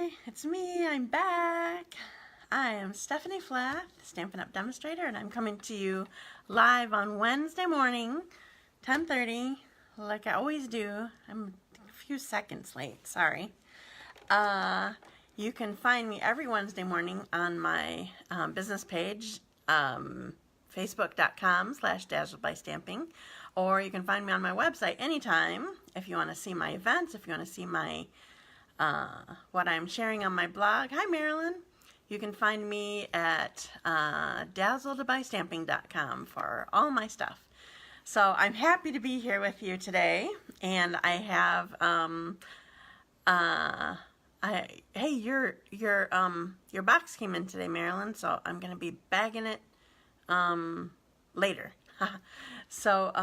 Hi, it's me. I'm back. I am Stephanie Flath, Stampin' Up! Demonstrator, and I'm coming to you live on Wednesday morning, 10:30, like I always do. I'm a few seconds late, sorry. You can find me every Wednesday morning on my business page, facebook.com/dazzled by stamping, or you can find me on my website anytime if you want to see my events, if you want to see my what I'm sharing on my blog. Hi, Marilyn. You can find me at dazzledbystamping.com for all my stuff. So I'm happy to be here with you today, and I have hey, your box came in today, Marilyn, so I'm gonna be bagging it later. So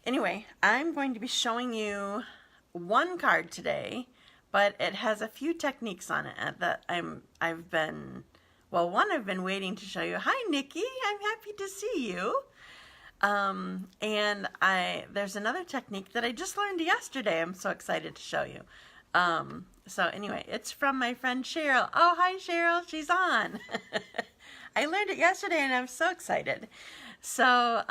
anyway, I'm going to be showing you one card today, but it has a few techniques on it that I've been waiting to show you. Hi, Nikki, I'm happy to see you. And there's another technique that I just learned yesterday. I'm so excited to show you. So anyway, it's from my friend Cheryl. Oh, hi, Cheryl, she's on. I learned it yesterday and I'm so excited. So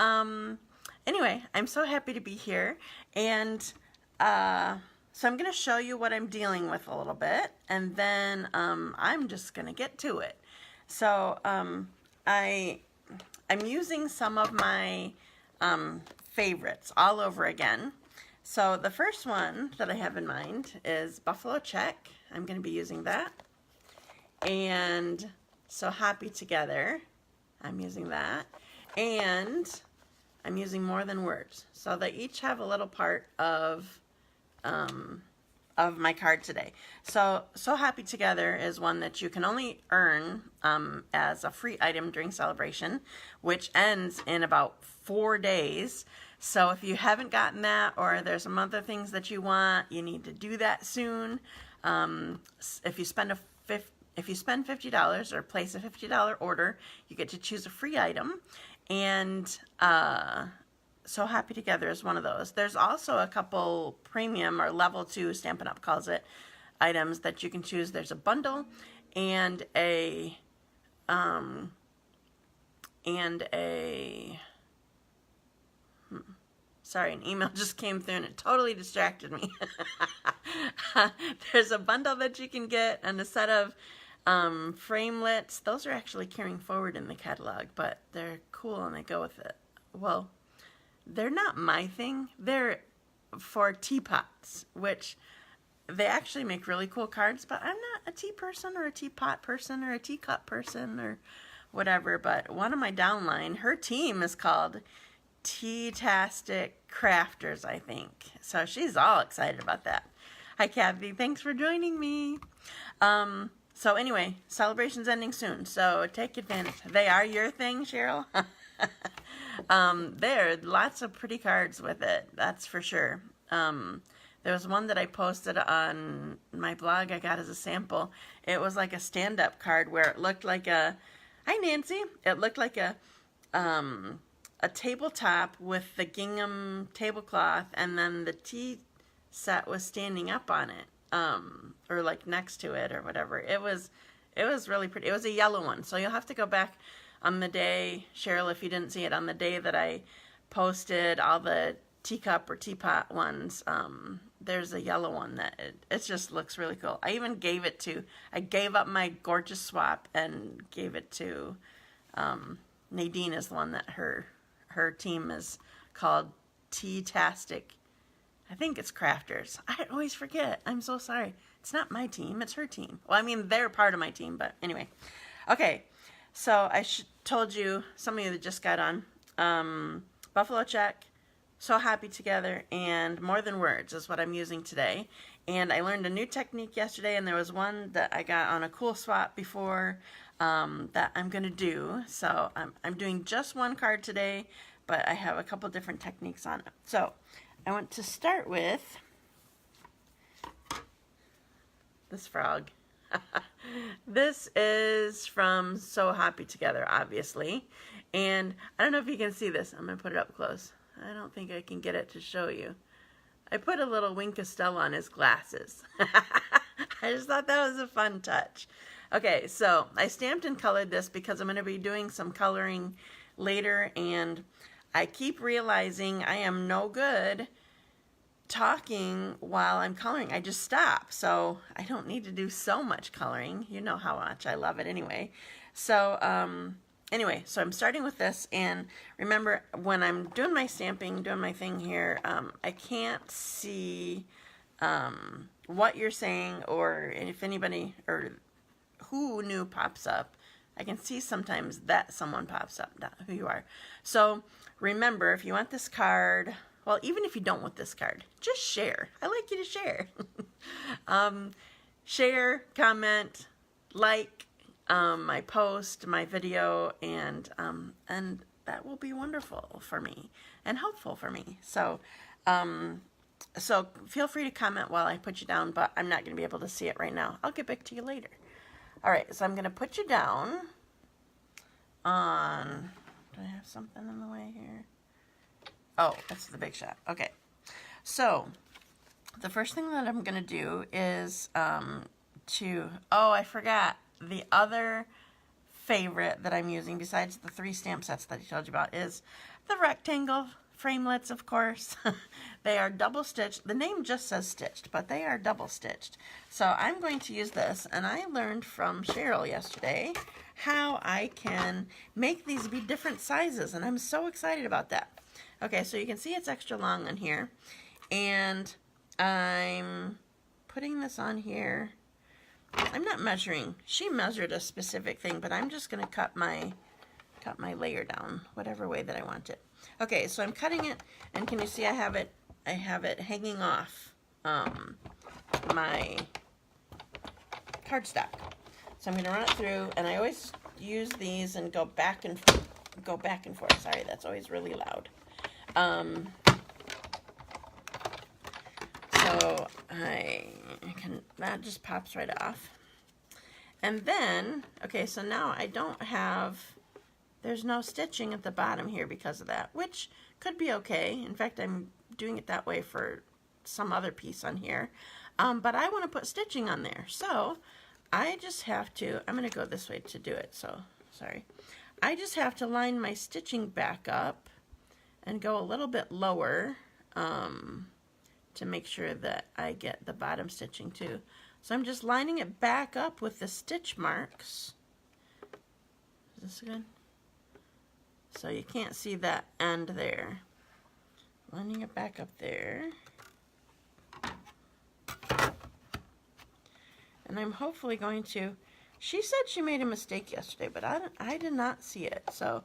anyway, I'm so happy to be here, and so I'm going to show you what I'm dealing with a little bit, and then I'm just going to get to it. So I'm using some of my favorites all over again. So the first one that I have in mind is Buffalo Check. I'm going to be using that. And so Hoppy Together, I'm using that. And I'm using More Than Words. So they each have a little part of my card today. So Hoppy Together is one that you can only earn as a free item during celebration, which ends in about 4 days. So if you haven't gotten that, or there's some other things that you want, you need to do that soon. If you spend $50 or place a $50 order, you get to choose a free item. And So Hoppy Together is one of those. There's also a couple premium or level 2, Stampin' Up! Calls it, items that you can choose. There's a bundle and sorry, an email just came through and it totally distracted me. There's a bundle that you can get and a set of Framelits. Those are actually carrying forward in the catalog, but they're cool and they go with it. Well, they're not my thing. They're for teapots, which they actually make really cool cards, but I'm not a tea person or a teapot person or a teacup person or whatever. But one of my downline, her team is called Tea-tastic Crafters, I think. So she's all excited about that. Hi, Kathy. Thanks for joining me. So anyway, celebration's ending soon, so take advantage. They are your thing, Cheryl? There are lots of pretty cards with it, that's for sure. There was one that I posted on my blog I got as a sample. It was like a stand-up card where it looked like a, hi Nancy, it looked like a tabletop with the gingham tablecloth, and then the tea set was standing up on it, or like next to it or whatever. It was really pretty. It was a yellow one, so you'll have to go back on the day, Cheryl, if you didn't see it, on the day that I posted all the teacup or teapot ones. There's a yellow one that it just looks really cool. I even gave up my gorgeous swap and gave it to Nadine, is the one that her team is called Tea-tastic. I think it's Crafters. I always forget. I'm so sorry. It's not my team. It's her team. Well, I mean, they're part of my team, but anyway. Okay, so I told you, some of you that just got on, Buffalo Check, So Hoppy Together, and More Than Words is what I'm using today. And I learned a new technique yesterday, and there was one that I got on a cool swap before that I'm going to do. So I'm doing just one card today, but I have a couple different techniques on it. So I want to start with this frog. This is from So Hoppy Together, obviously. And I don't know if you can see this. I'm going to put it up close. I don't think I can get it to show you. I put a little Wink of Stella on his glasses. I just thought that was a fun touch. Okay, so I stamped and colored this because I'm going to be doing some coloring later, and I keep realizing I am no good talking while I'm coloring. I just stop, so I don't need to do so much coloring. You know how much I love it anyway. So anyway, so I'm starting with this, and remember, when I'm doing my stamping, doing my thing here, I can't see what you're saying, or if anybody or who new pops up. I can see sometimes that someone pops up, not who you are. So remember, if you want this card, well, even if you don't want this card, just share. I like you to share. Share, comment, like my post, my video, and that will be wonderful for me and helpful for me. So, so feel free to comment while I put you down, but I'm not going to be able to see it right now. I'll get back to you later. All right, so I'm going to put you down on, do I have something in the way here? Oh, that's the big shot. Okay, so the first thing that I'm going to do is oh, I forgot. The other favorite that I'm using, besides the 3 stamp sets that I told you about, is the rectangle framelits, of course. They are double stitched. The name just says stitched, but they are double stitched. So I'm going to use this, and I learned from Cheryl yesterday how I can make these be different sizes, and I'm so excited about that. Okay, so you can see it's extra long on here, and I'm putting this on here. I'm not measuring. She measured a specific thing, but I'm just going to cut my layer down whatever way that I want it. Okay, so I'm cutting it, and can you see I have it hanging off my cardstock. So I'm going to run it through, and I always use these and go back and forth. Sorry, that's always really loud. So that just pops right off. And then, okay, so now I don't have, there's no stitching at the bottom here because of that, which could be okay. In fact, I'm doing it that way for some other piece on here. But I want to put stitching on there. So I just have to, I'm going to go this way to do it. So, sorry. I just have to line my stitching back up and go a little bit lower to make sure that I get the bottom stitching too. So I'm just lining it back up with the stitch marks. Is this good? So you can't see that end there. Lining it back up there. And I'm hopefully going to, she said she made a mistake yesterday, but I did not see it. So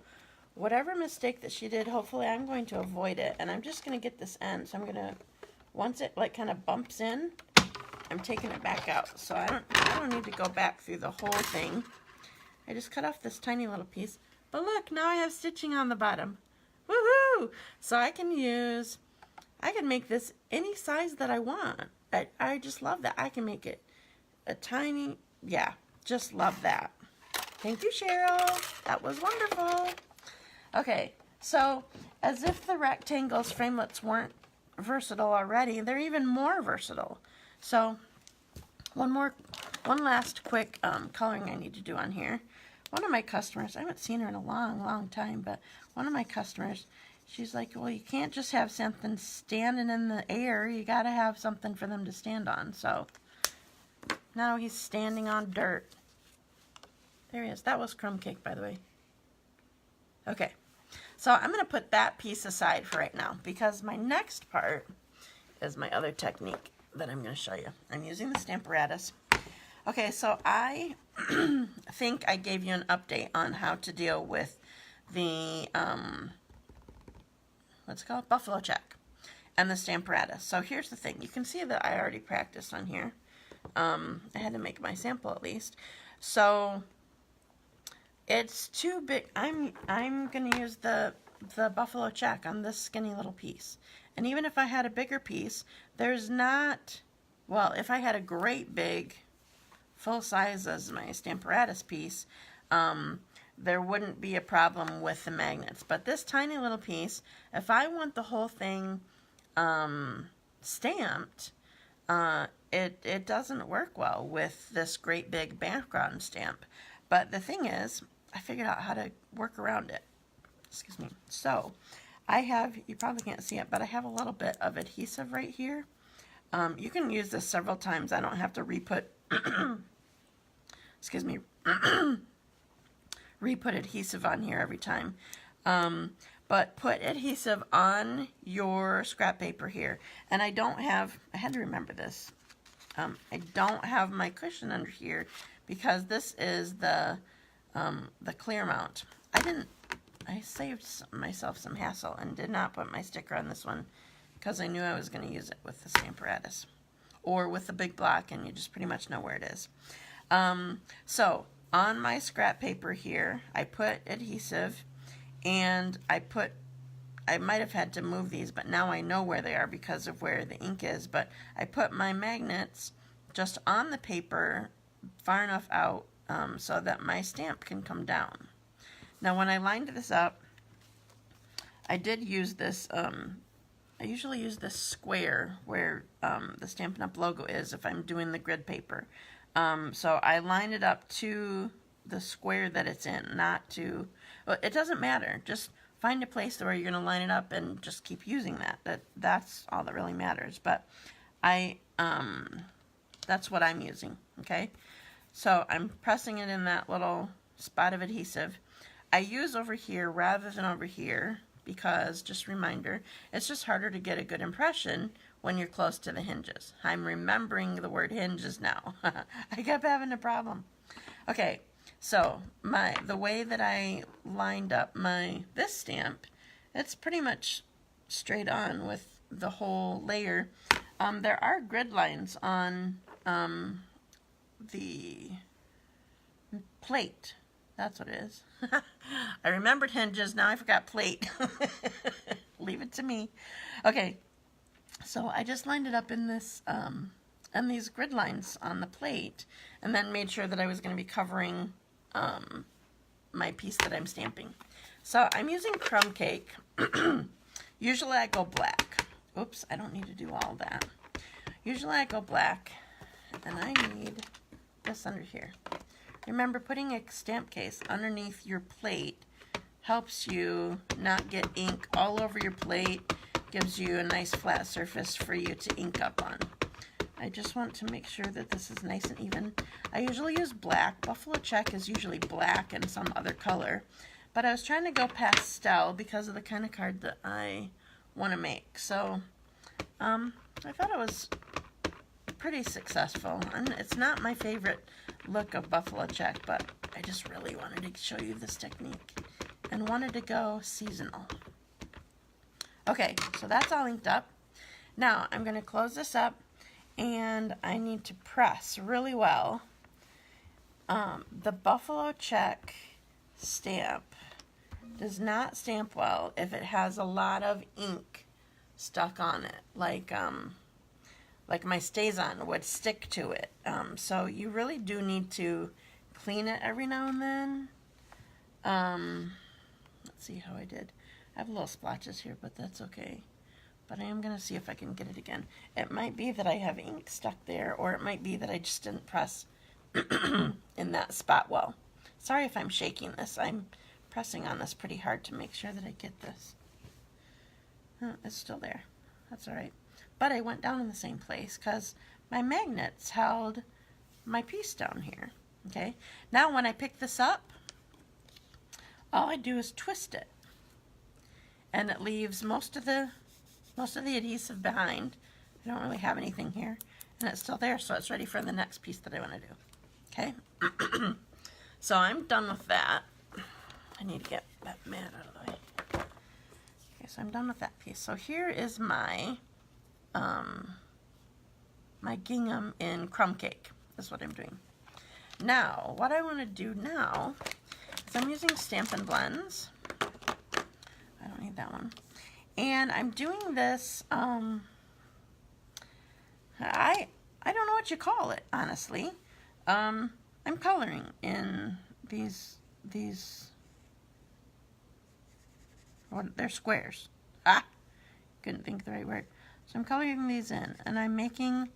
whatever mistake that she did, hopefully I'm going to avoid it. And I'm just going to get this end. So I'm going to, once it like kind of bumps in, I'm taking it back out. So I don't need to go back through the whole thing. I just cut off this tiny little piece. But look, now I have stitching on the bottom. Woohoo! So I can make this any size that I want. I just love that. I can make it a tiny, yeah, just love that. Thank you, Cheryl. That was wonderful. Okay, so as if the rectangles framelits weren't versatile already, they're even more versatile. So one last quick coloring I need to do on here. One of my customers, I haven't seen her in a long time, but one of my customers, she's like, well, you can't just have something standing in the air. You got to have something for them to stand on. So now he's standing on dirt. There he is. That was crumb cake, by the way. Okay, so I'm going to put that piece aside for right now because my next part is my other technique that I'm going to show you. I'm using the Stamparatus. Okay, so I think I gave you an update on how to deal with the, what's it called? Buffalo check and the Stamparatus. So here's the thing. You can see that I already practiced on here. I had to make my sample at least. So it's too big. I'm going to use the buffalo check on this skinny little piece. And even if I had a bigger piece, there's not, well, if I had a great big full size as my Stamparatus piece, there wouldn't be a problem with the magnets. But this tiny little piece, if I want the whole thing stamped, it doesn't work well with this great big background stamp. But the thing is, I figured out how to work around it. Excuse me. So I have, you probably can't see it, but I have a little bit of adhesive right here. You can use this several times. I don't have to re-put, excuse me, re-put adhesive on here every time. But put adhesive on your scrap paper here. And I don't have, I had to remember this. I don't have my cushion under here because this is the clear mount. I saved myself some hassle and did not put my sticker on this one because I knew I was going to use it with the Stamparatus or with the big block, and you just pretty much know where it is. So on my scrap paper here, I put adhesive, and I might have had to move these, but now I know where they are because of where the ink is, but I put my magnets just on the paper far enough out so that my stamp can come down. Now when I lined this up, I did use this, I usually use this square where the Stampin' Up! Logo is if I'm doing the grid paper. So I line it up to the square that it's in, not to, well, it doesn't matter, just find a place where you're going to line it up and just keep using that. That's all that really matters. But that's what I'm using, okay? So I'm pressing it in that little spot of adhesive. I use over here rather than over here because, just a reminder, it's just harder to get a good impression when you're close to the hinges. I'm remembering the word hinges now. I kept having a problem. Okay, so the way that I lined up this stamp, it's pretty much straight on with the whole layer. There are grid lines on the plate. That's what it is. I remembered hinges, now I forgot plate. Leave it to me. Okay, so I just lined it up in this, and these grid lines on the plate, and then made sure that I was going to be covering my piece that I'm stamping. So I'm using crumb cake. Usually I go black. Oops, I don't need to do all that. Usually I go black, and I need this under here. Remember, putting a stamp case underneath your plate helps you not get ink all over your plate, gives you a nice flat surface for you to ink up on. I just want to make sure that this is nice and even. I usually use black. Buffalo check is usually black and some other color. But I was trying to go pastel because of the kind of card that I want to make. So I thought it was pretty successful. And it's not my favorite look of buffalo check, but I just really wanted to show you this technique and wanted to go seasonal. Okay, so that's all inked up. Now I'm going to close this up, and I need to press really well. The buffalo check stamp does not stamp well if it has a lot of ink stuck on it, like my StazOn would stick to it. So you really do need to clean it every now and then. Let's see how I did. I have little splotches here, but that's okay. But I am going to see if I can get it again. It might be that I have ink stuck there, or it might be that I just didn't press in that spot well. Sorry if I'm shaking this. I'm pressing on this pretty hard to make sure that I get this. Oh, it's still there. That's all right. But I went down in the same place because my magnets held my piece down here. Okay. Now when I pick this up, all I do is twist it, and it leaves most of the adhesive behind. I don't really have anything here, and it's still there, so it's ready for the next piece that I want to do. Okay. So I'm done with that. I need to get that mat out of the way. Okay, so I'm done with that piece. So here is my my gingham in crumb cake. That's what I'm doing. Now, what I want to do now is I'm using Stampin' Blends. I don't need that one. And I'm doing this, I don't know what you call it, honestly. I'm coloring in these, well, they're squares. Couldn't think of the right word. So I'm coloring these in, and I'm making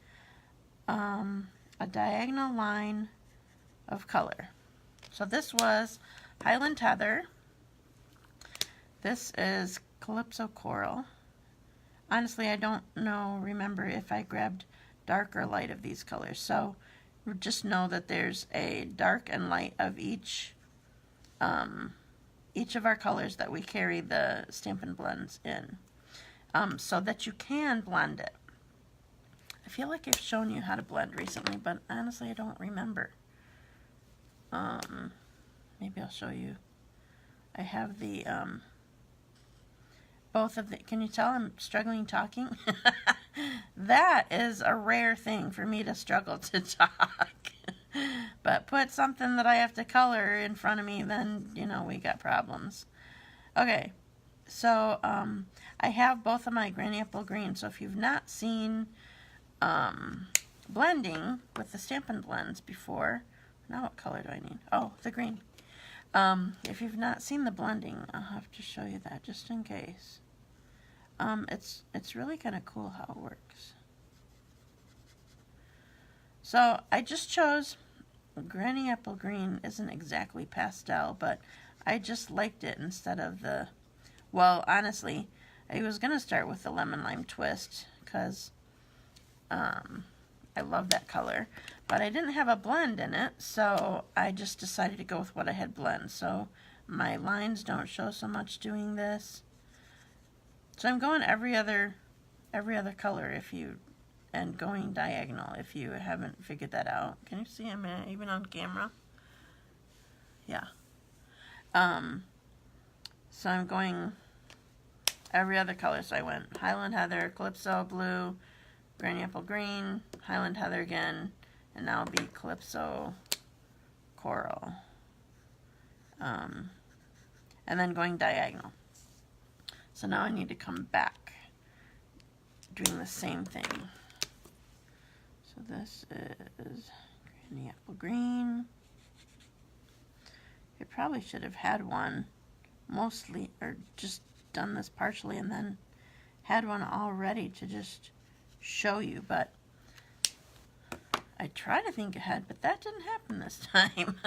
a diagonal line of color. So this was Highland Heather. This is Calypso Coral. Honestly, I don't remember if I grabbed dark or light of these colors. So just know that there's a dark and light of each of our colors that we carry the Stampin' Blends in, so that you can blend it. I feel like I've shown you how to blend recently, but honestly I don't remember. Maybe I'll show you. I have the both of the, can you tell I'm struggling talking? That is a rare thing for me to struggle to talk. But put something that I have to color in front of me, then, you know, we got problems. Okay, so I have both of my Granny Apple Green. So if you've not seen blending with the Stampin' Blends before, now what color do I need? Oh, the green. If you've not seen the blending, I'll have to show you that just in case. It's really kind of cool how it works. So I just chose Granny Apple Green. Isn't exactly pastel, but I just liked it instead of the, well, honestly, I was going to start with the Lemon Lime Twist because I love that color, but I didn't have a blend in it, so I just decided to go with what I had blend. So my lines don't show so much doing this. So I'm going every other color and going diagonal if you haven't figured that out. Can you see I'm even on camera? Yeah. So I'm going every other color. So I went Highland Heather, Calypso Blue, Granny Apple Green, Highland Heather again, and now it'll be Calypso Coral. And then going diagonal. So now I need to come back doing the same thing. So this is Granny Apple Green. I probably should have had one mostly, or just done this partially and then had one all ready to just show you, but I try to think ahead, but that didn't happen this time.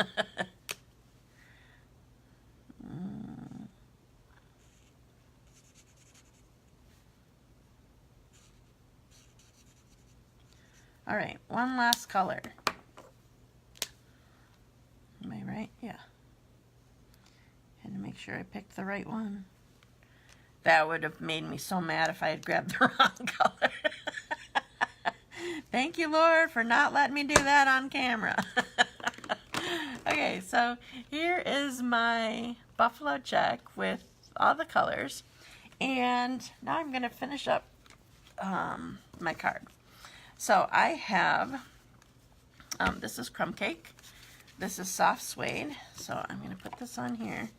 All right, one last color. Am I right? Yeah. Had to make sure I picked the right one. That would have made me so mad if I had grabbed the wrong color. Thank you, Lord, for not letting me do that on camera. Okay, so here is my buffalo check with all the colors. And now I'm going to finish up my card. So I have, this is Crumb Cake. This is Soft Suede. So I'm going to put this on here.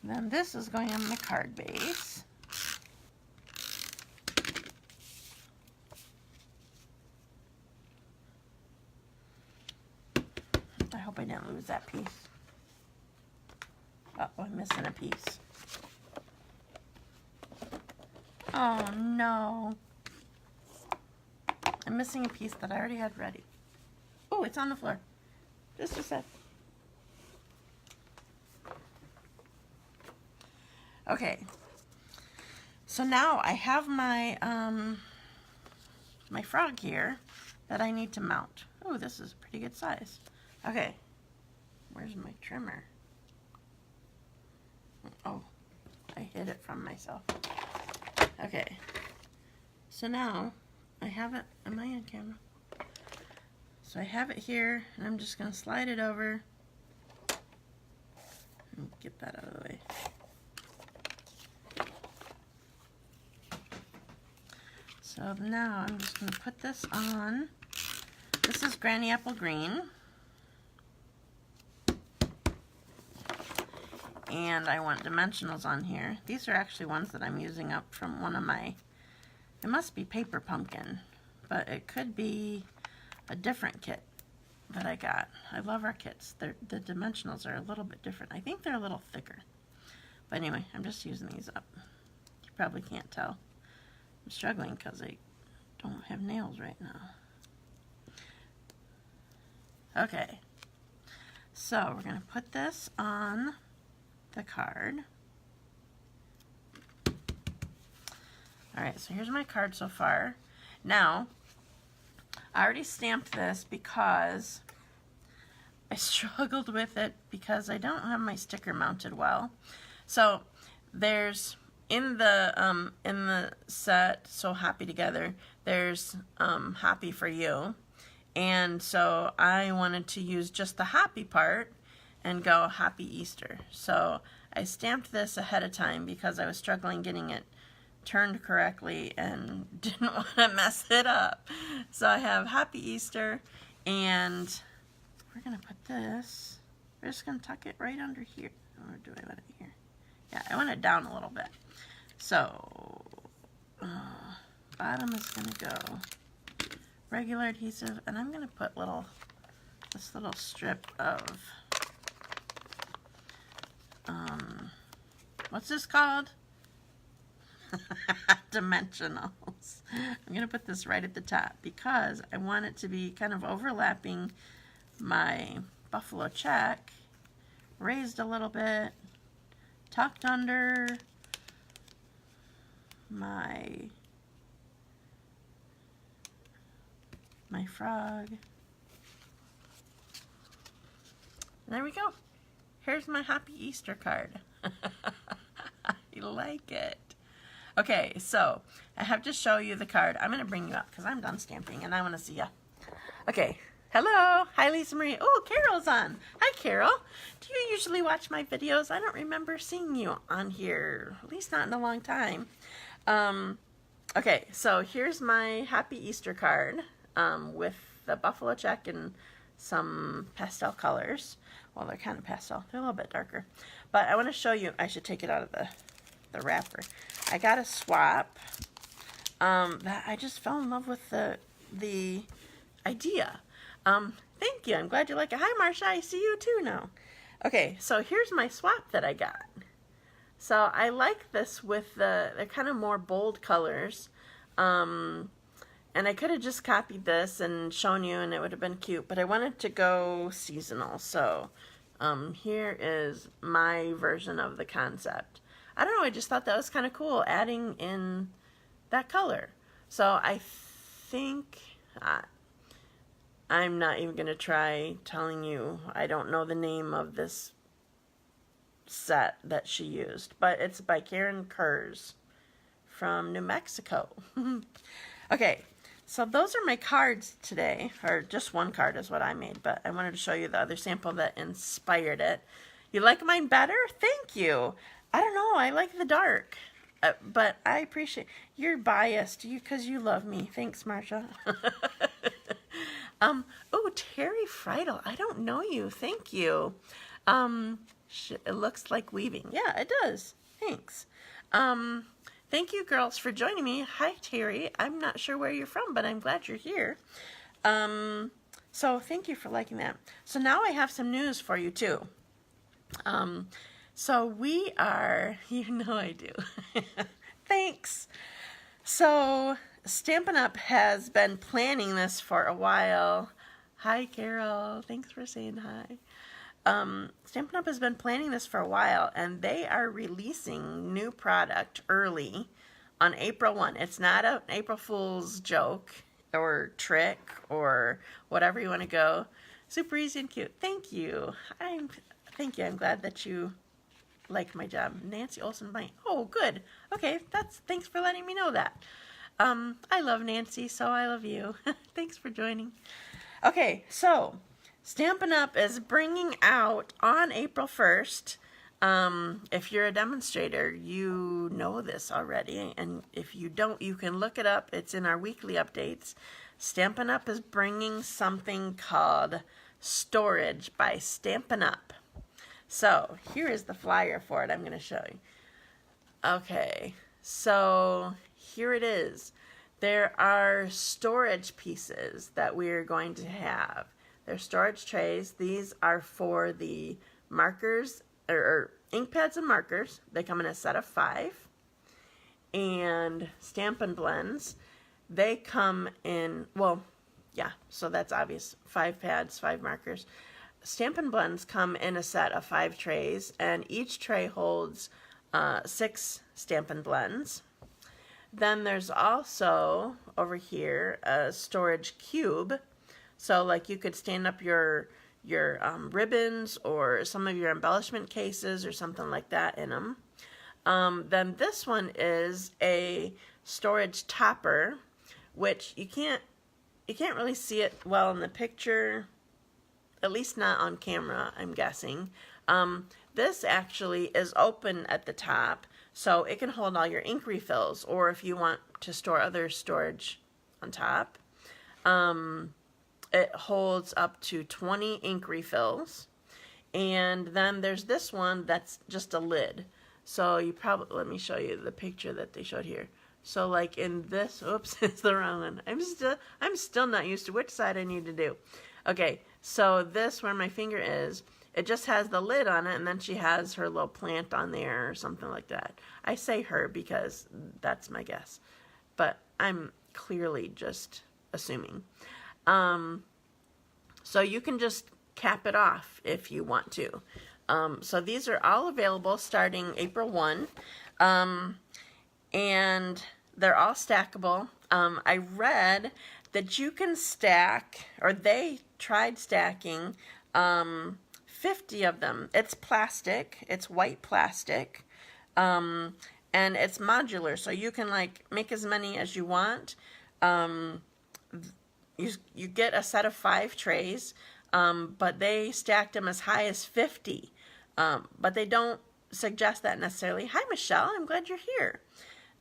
And then this is going on my card base. I hope I didn't lose that piece. Oh, I'm missing a piece. Oh no. I'm missing a piece that I already had ready. Oh, it's on the floor. Just a sec. Okay. So now I have my my frog here that I need to mount. Oh, this is a pretty good size. Okay. Where's my trimmer? Oh, I hid it from myself. Okay, so now I have it. Am I on camera? So I have it here, and I'm just going to slide it over. Get that out of the way. So now I'm just going to put this on. This is Granny Apple Green. And I want dimensionals on here. These are actually ones that I'm using up from one of my, it must be Paper Pumpkin, but it could be a different kit that I got. I love our kits. The dimensionals are a little bit different. I think they're a little thicker. But anyway, I'm just using these up. You probably can't tell. I'm struggling because I don't have nails right now. Okay, so we're going to put this on the card. Alright, so here's my card so far. Now, I already stamped this because I struggled with it because I don't have my sticker mounted well. So there's in the set, so Hoppy Together, there's Hoppy for You. And so I wanted to use just the Hoppy part and go Happy Easter. So I stamped this ahead of time because I was struggling getting it turned correctly and didn't want to mess it up. So I have Happy Easter, and we're going to put this, we're just going to tuck it right under here. Or do I want it here? Yeah, I want it down a little bit. So bottom is going to go regular adhesive, and I'm going to put this little strip of, what's this called? Dimensionals. I'm going to put this right at the top because I want it to be kind of overlapping my buffalo check, raised a little bit, tucked under my frog. And there we go. Here's my Happy Easter card. I like it. Okay, so I have to show you the card. I'm going to bring you up because I'm done stamping and I want to see ya. Okay, hello. Hi, Lisa Marie. Oh, Carol's on. Hi, Carol. Do you usually watch my videos? I don't remember seeing you on here, at least not in a long time. Okay, so here's my Happy Easter card with the buffalo check and some pastel colors. Well, they're kind of pastel. They're a little bit darker. But I want to show you. I should take it out of the wrapper. I got a swap that I just fell in love with the idea. Thank you. I'm glad you like it. Hi, Marsha. I see you too now. Okay, so here's my swap that I got. So I like this with they're kind of more bold colors. And I could have just copied this and shown you and it would have been cute, but I wanted to go seasonal. So here is my version of the concept. I don't know, I just thought that was kind of cool, adding in that color. So I think, I'm not even going to try telling you, I don't know the name of this set that she used, but it's by Karen Kurz from New Mexico. Okay, so those are my cards today, or just one card is what I made, but I wanted to show you the other sample that inspired it. You like mine better? Thank you. I don't know, I like the dark, but I appreciate, you're biased, because you love me. Thanks, Marsha. Oh, Terry Friedel, I don't know you. Thank you. It looks like weaving. Yeah, it does. Thanks. Thank you, girls, for joining me. Hi, Terry. I'm not sure where you're from, but I'm glad you're here. So thank you for liking that. So now I have some news for you, too. So we are, you know I do. Thanks. So Stampin' Up! Has been planning this for a while. Hi, Carol. Thanks for saying hi. Stampin' Up! Has been planning this for a while, and they are releasing new product early on April 1. It's not an April Fool's joke or trick or whatever you want to go. Super easy and cute. Thank you. Thank you. I'm glad that you like my job. Nancy Olson Blank. Oh, good. Okay, thanks for letting me know that. I love Nancy, so I love you. Thanks for joining. Okay, so Stampin' Up! Is bringing out on April 1st. If you're a demonstrator, you know this already, and if you don't, you can look it up. It's in our weekly updates. Stampin' Up! Is bringing something called Storage by Stampin' Up! So here is the flyer for it. I'm going to show you. Okay, so here it is. There are storage pieces that we're going to have. They're storage trays. These are for the markers, or ink pads and markers, they come in a set of 5. And Stampin' Blends, they come in, well, yeah, so that's obvious. 5 pads, 5 markers. Stampin' Blends come in a set of 5 trays, and each tray holds 6 Stampin' Blends. Then there's also, over here, a storage cube. So, like, you could stand up your ribbons or some of your embellishment cases or something like that in them. Then this one is a storage topper, which you can't really see it well in the picture, at least not on camera, I'm guessing. This actually is open at the top, so it can hold all your ink refills, or if you want to store other storage on top. It holds up to 20 ink refills. And then there's this one that's just a lid. So you probably, let me show you the picture that they showed here. So like in this, oops, it's the wrong one. I'm still not used to which side I need to do. Okay, so this, where my finger is, it just has the lid on it, and then she has her little plant on there or something like that. I say her because that's my guess, but I'm clearly just assuming. So you can just cap it off if you want to. So these are all available starting April 1, and they're all stackable. I read that you can stack, or they tried stacking 50 of them. It's plastic, it's white plastic, and it's modular, so you can like make as many as you want. You get a set of 5 trays, but they stacked them as high as 50. But they don't suggest that necessarily. Hi, Michelle. I'm glad you're here.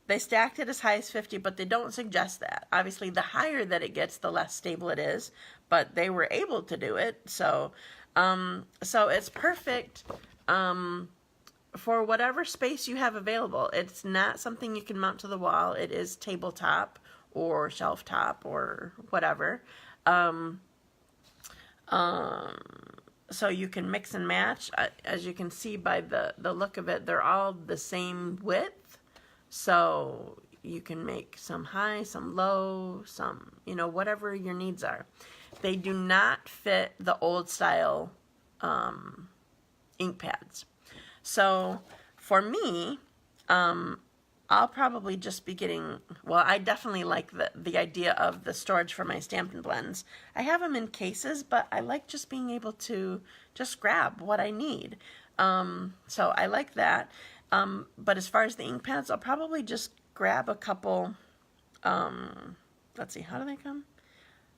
They stacked it as high as 50, but they don't suggest that. Obviously, the higher that it gets, the less stable it is. But they were able to do it, so it's perfect for whatever space you have available. It's not something you can mount to the wall. It is tabletop or shelf top or whatever. So you can mix and match. As you can see by the look of it, they're all the same width. So you can make some high, some low, some, whatever your needs are. They do not fit the old style ink pads. So for me, I'll probably just be getting, well, I definitely like the idea of the storage for my Stampin' Blends. I have them in cases, but I like just being able to just grab what I need. So I like that. But as far as the ink pads, I'll probably just grab a couple, let's see, how do they come?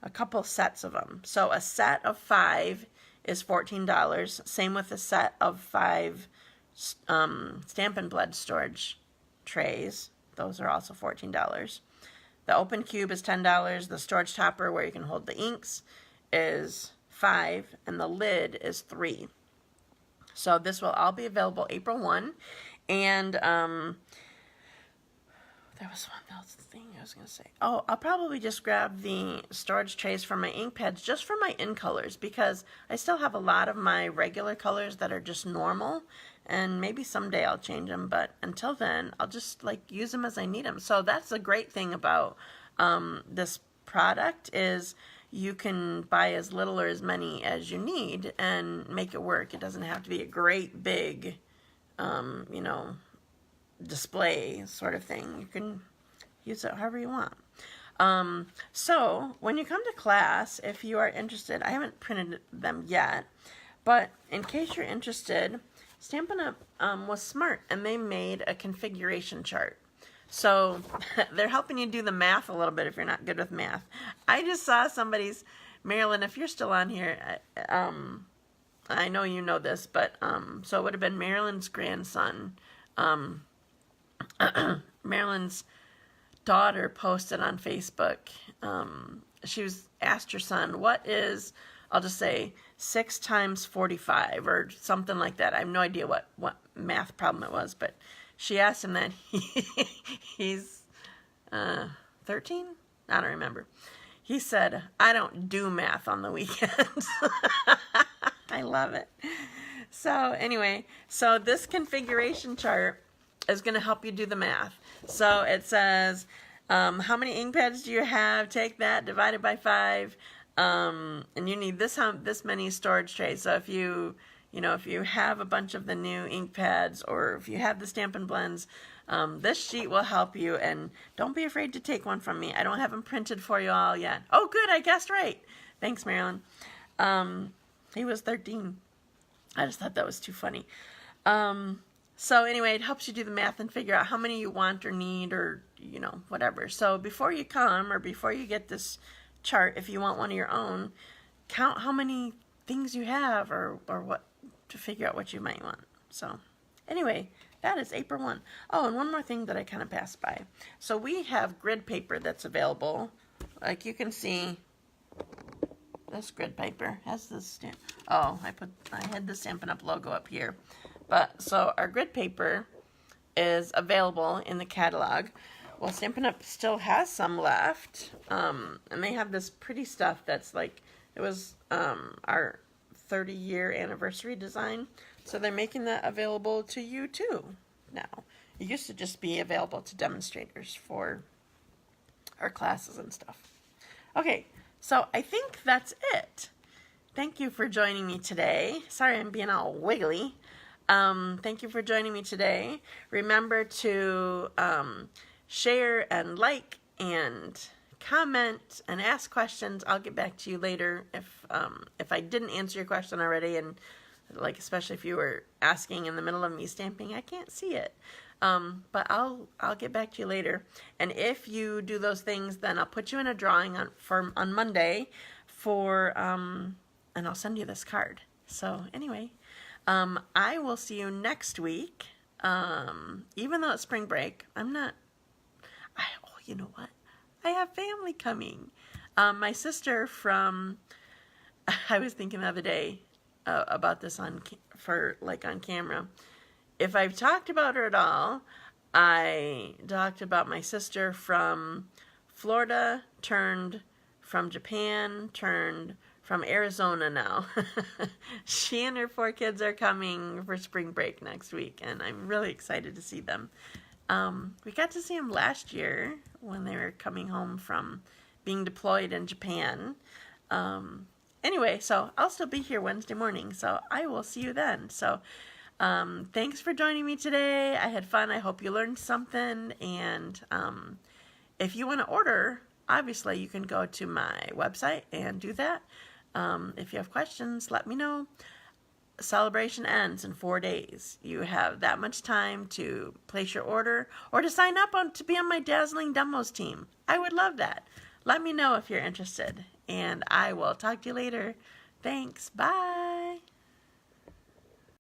A couple sets of them. So a set of 5 is $14. Same with a set of 5 Stampin' Blend storage trays. Those are also $14. The open cube is $10. The storage topper, where you can hold the inks, is $5, and the lid is $3. So this will all be available April 1. And there was one else thing I was going to say. Oh, I'll probably just grab the storage trays for my ink pads, just for my in colors, because I still have a lot of my regular colors that are just normal, and maybe someday I'll change them, but until then, I'll just like use them as I need them. So that's the great thing about this product, is you can buy as little or as many as you need and make it work. It doesn't have to be a great big, display sort of thing. You can use it however you want. So when you come to class, if you are interested, I haven't printed them yet, but in case you're interested, Stampin' Up! Was smart, and they made a configuration chart. So they're helping you do the math a little bit if you're not good with math. I just saw somebody's, Marilyn, if you're still on here, I know you know this, but so it would have been Marilyn's grandson. Marilyn's daughter posted on Facebook. She was asked her son, what is, I'll just say 6 times 45 or something like that. I have no idea what math problem it was, but she asked him that. He's 13? I don't remember. He said, I don't do math on the weekends. I love it. So anyway, so this configuration chart is going to help you do the math. So it says, how many ink pads do you have? Take that, divide it by 5, and you need this many storage trays. So if you have a bunch of the new ink pads, or if you have the Stampin' Blends, this sheet will help you. And don't be afraid to take one from me. I don't have them printed for you all yet. Oh, good, I guessed right. Thanks, Marilyn. He was 13. I just thought that was too funny. So anyway, it helps you do the math and figure out how many you want or need, or, whatever. So before you come, or before you get this chart, if you want one of your own, count how many things you have, or what, to figure out what you might want. So anyway, that is April 1. Oh, and one more thing that I kind of passed by. So we have grid paper that's available. Like you can see, this grid paper has this stamp. Oh, I had the Stampin' Up! Logo up here. But so our grid paper is available in the catalog. Well, Stampin' Up! Still has some left. And they have this pretty stuff that's like, it was our 30-year anniversary design. So they're making that available to you too now. It used to just be available to demonstrators for our classes and stuff. Okay, so I think that's it. Thank you for joining me today. Sorry I'm being all wiggly. Thank you for joining me today. Remember to share and like and comment and ask questions. I'll get back to you later if I didn't answer your question already, and like especially if you were asking in the middle of me stamping, I can't see it. But I'll get back to you later. And if you do those things, then I'll put you in a drawing on Monday for and I'll send you this card. So anyway, I will see you next week. Even though it's spring break, you know what? I have family coming. My sister from, I was thinking the other day about this on camera. If I've talked about her at all, I talked about my sister from Florida, turned from Japan, turned from Arizona now. She and her 4 kids are coming for spring break next week, and I'm really excited to see them. We got to see them last year when they were coming home from being deployed in Japan. Anyway, so I'll still be here Wednesday morning, so I will see you then. So thanks for joining me today. I had fun. I hope you learned something. And if you want to order, obviously you can go to my website and do that. If you have questions, let me know. Celebration ends in 4 days. You have that much time to place your order or to sign up to be on my Dazzling Demos team. I would love that. Let me know if you're interested, and I will talk to you later. Thanks. Bye.